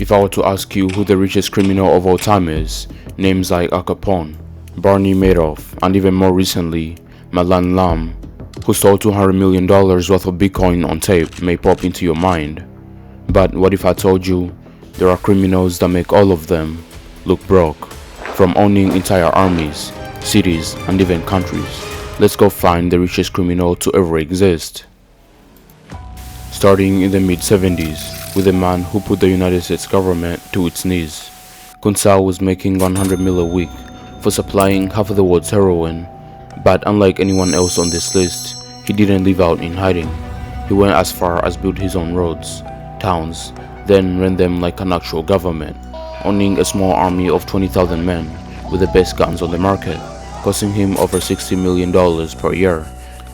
If I were to ask you who the richest criminal of all time is, names like Capone, Barney Madoff, and even more recently, Malan Lam, who stole $200 million worth of Bitcoin on tape, may pop into your mind. But what if I told you there are criminals that make all of them look broke, from owning entire armies, cities, and even countries? Let's go find the richest criminal to ever exist. Starting in the mid-70s, with a man who put the United States government to its knees. Khun Sa was making 100 mil a week for supplying half of the world's heroin, but unlike anyone else on this list, he didn't live out in hiding. He went as far as build his own roads, towns, then ran them like an actual government, owning a small army of 20,000 men with the best guns on the market, costing him over $60 million per year.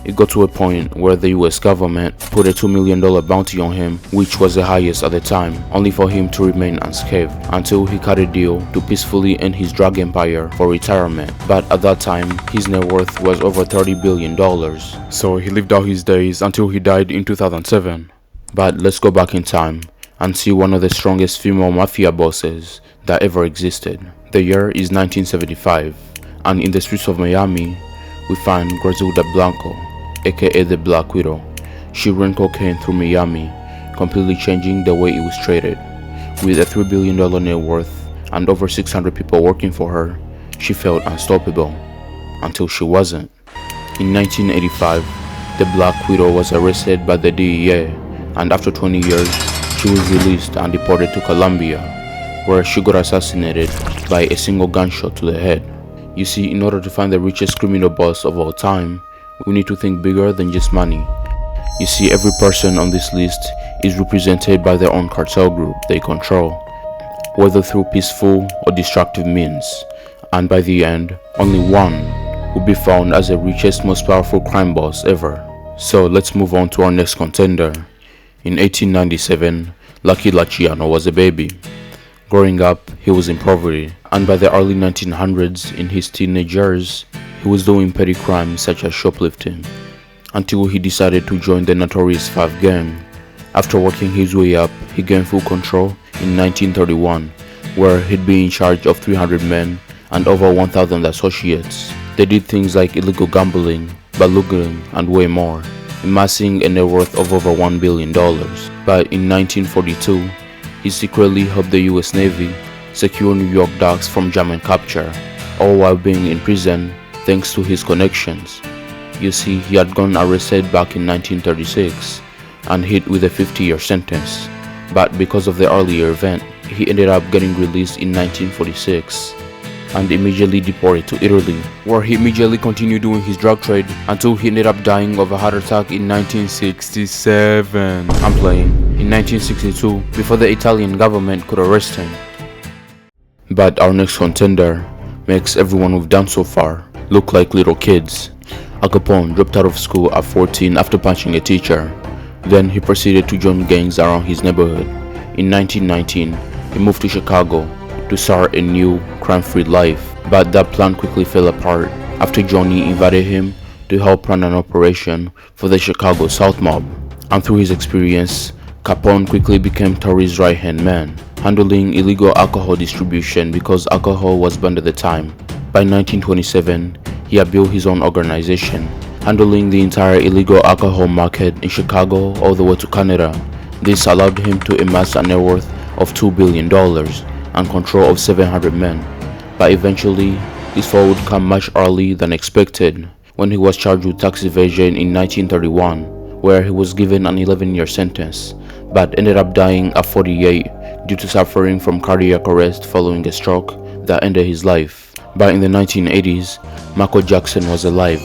It got to a point where the US government put a $2 million bounty on him, which was the highest at the time, only for him to remain unscathed until he cut a deal to peacefully end his drug empire for retirement. But at that time, his net worth was over $30 billion. So he lived out his days until he died in 2007. But let's go back in time and see one of the strongest female mafia bosses that ever existed. The year is 1975, and in the streets of Miami, we find Griselda Blanco, aka the Black Widow. She ran cocaine through Miami, completely changing the way it was traded. With a $3 billion net worth and over 600 people working for her, she felt unstoppable, until she wasn't. In 1985, the Black Widow was arrested by the DEA, and after 20 years, she was released and deported to Colombia, where she got assassinated by a single gunshot to the head. You see, in order to find the richest criminal boss of all time, we need to think bigger than just money. You see, every person on this list is represented by their own cartel group they control, whether through peaceful or destructive means, and by the end, only one will be found as the richest, most powerful crime boss ever. So let's move on to our next contender. In 1897, Lucky Luciano was a baby. Growing up, he was in poverty, and by the early 1900s, in his teenage years, he was doing petty crimes such as shoplifting, until he decided to join the Notorious 5 gang. After working his way up, he gained full control in 1931, where he'd be in charge of 300 men and over 1,000 associates. They did things like illegal gambling, balloting, and way more, amassing a net worth of over $1 billion. But in 1942, he secretly helped the US Navy secure New York docks from German capture, all while being in prison thanks to his connections. You see, he had gotten arrested back in 1936 and hit with a 50-year sentence, but because of the earlier event, he ended up getting released in 1946 and immediately deported to Italy, where he immediately continued doing his drug trade until he ended up dying of a heart attack in 1967. I'm playing. In 1962, before the Italian government could arrest him. But our next contender makes everyone we've done so far look like little kids. Capone dropped out of school at 14 after punching a teacher. Then he proceeded to join gangs around his neighborhood. In 1919, he moved to Chicago to start a new, crime-free life, but that plan quickly fell apart after Johnny invited him to help run an operation for the Chicago South Mob. And through his experience, Capone quickly became Tory's right-hand man, handling illegal alcohol distribution because alcohol was banned at the time. By 1927, he had built his own organization, handling the entire illegal alcohol market in Chicago all the way to Canada. This allowed him to amass a net worth of $2 billion and control of 700 men. But eventually, his fall would come much earlier than expected when he was charged with tax evasion in 1931, where he was given an 11-year sentence, but ended up dying at 48 due to suffering from cardiac arrest following a stroke that ended his life. But in the 1980s, Michael Jackson was alive.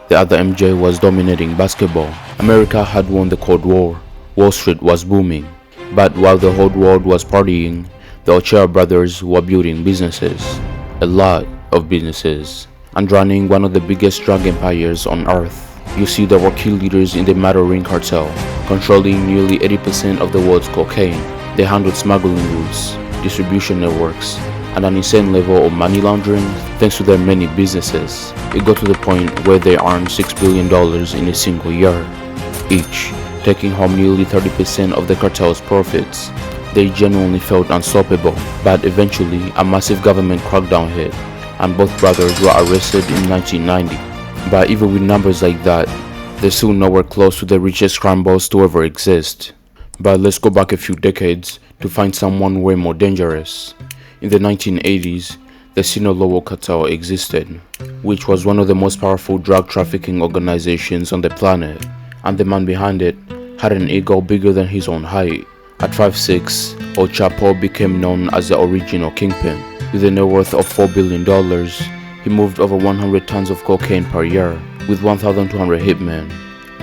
The other MJ was dominating basketball. America had won the Cold War. Wall Street was booming. But while the whole world was partying, the Ochoa Brothers were building businesses. A lot of businesses. And running one of the biggest drug empires on earth. You see, there were key leaders in the Mattering cartel, controlling nearly 80% of the world's cocaine. They handled smuggling routes, distribution networks, and an insane level of money laundering thanks to their many businesses. It got to the point where they earned $6 billion in a single year, each taking home nearly 30% of the cartel's profits. They genuinely felt unstoppable, but eventually a massive government crackdown hit, and both brothers were arrested in 1990. But even with numbers like that, they're still nowhere close to the richest crime boss to ever exist. But let's go back a few decades to find someone way more dangerous. In the 1980s, the Sinaloa cartel existed, which was one of the most powerful drug trafficking organizations on the planet, and the man behind it had an ego bigger than his own height. At 5'6", Chapo became known as the original kingpin. With a net worth of $4 billion, he moved over 100 tons of cocaine per year, with 1,200 hitmen,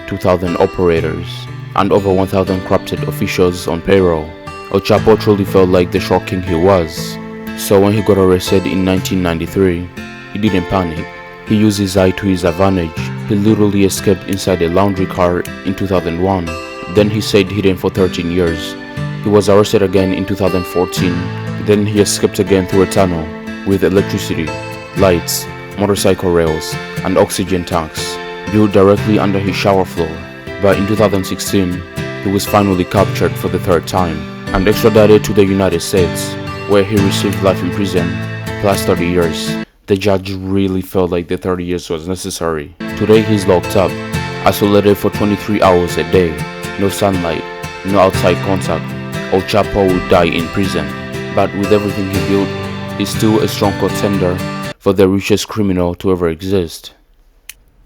2,000 operators, and over 1,000 corrupted officials on payroll. Chapo truly felt like the short king he was. So when he got arrested in 1993, he didn't panic. He used his eye to his advantage. He literally escaped inside a laundry car in 2001. Then he stayed hidden for 13 years. He was arrested again in 2014. Then he escaped again through a tunnel with electricity, lights, motorcycle rails, and oxygen tanks built directly under his shower floor. But in 2016, he was finally captured for the third time and extradited to the United States, where he received life in prison plus 30 years. The judge really felt like the 30 years was necessary. Today he's locked up, isolated for 23 hours a day, no sunlight, no outside contact. Chapo would die in prison, but with everything he built, he's still a strong contender for the richest criminal to ever exist.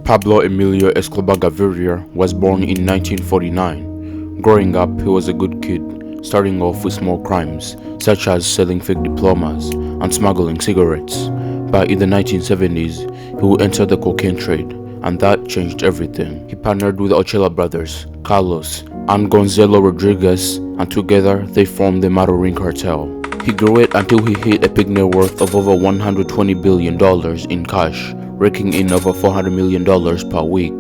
Pablo Emilio Escobar Gaviria was born in 1949. Growing up, he was a good kid, starting off with small crimes, such as selling fake diplomas and smuggling cigarettes. But in the 1970s, he would enter the cocaine trade, and that changed everything. He partnered with Ochoa Brothers, Carlos, and Gonzalo Rodriguez, and together they formed the Marorin cartel. He grew it until he hit a peak net worth of over $120 billion in cash, raking in over $400 million per week.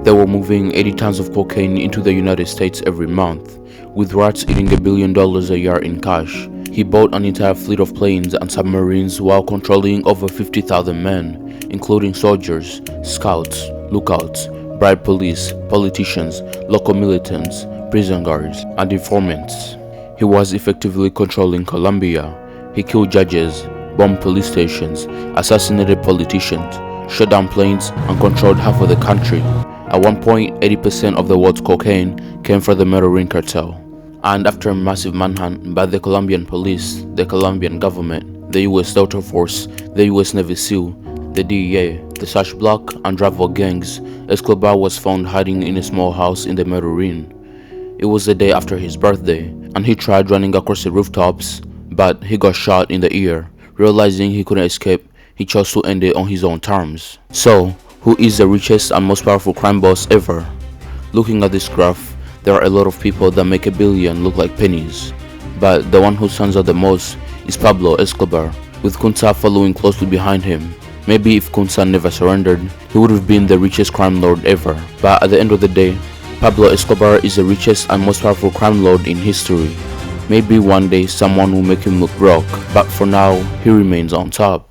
They were moving 80 tons of cocaine into the United States every month, with rats eating $1 billion a year in cash. He bought an entire fleet of planes and submarines while controlling over 50,000 men, including soldiers, scouts, lookouts, bribe police, politicians, local militants, prison guards, and informants. He was effectively controlling Colombia. He killed judges, bombed police stations, assassinated politicians, shut down planes, and controlled half of the country. At one point, 80% of the world's cocaine came from the Marorin cartel. And after a massive manhunt by the Colombian police, the Colombian government, the US Delta Force, the US Navy SEAL, the DEA, the Sash Block, and rival gangs, Escobar was found hiding in a small house in the Marorin. It was the day after his birthday, and he tried running across the rooftops, but he got shot in the ear. Realizing he couldn't escape, he chose to end it on his own terms. So, who is the richest and most powerful crime boss ever? Looking at this graph, there are a lot of people that make $1 billion look like pennies, but the one who stands out the most is Pablo Escobar, with Khun Sa following closely behind him. Maybe if Khun Sa never surrendered, he would have been the richest crime lord ever. But at the end of the day, Pablo Escobar is the richest and most powerful crime lord in history. Maybe one day someone will make him look broke, but for now, he remains on top.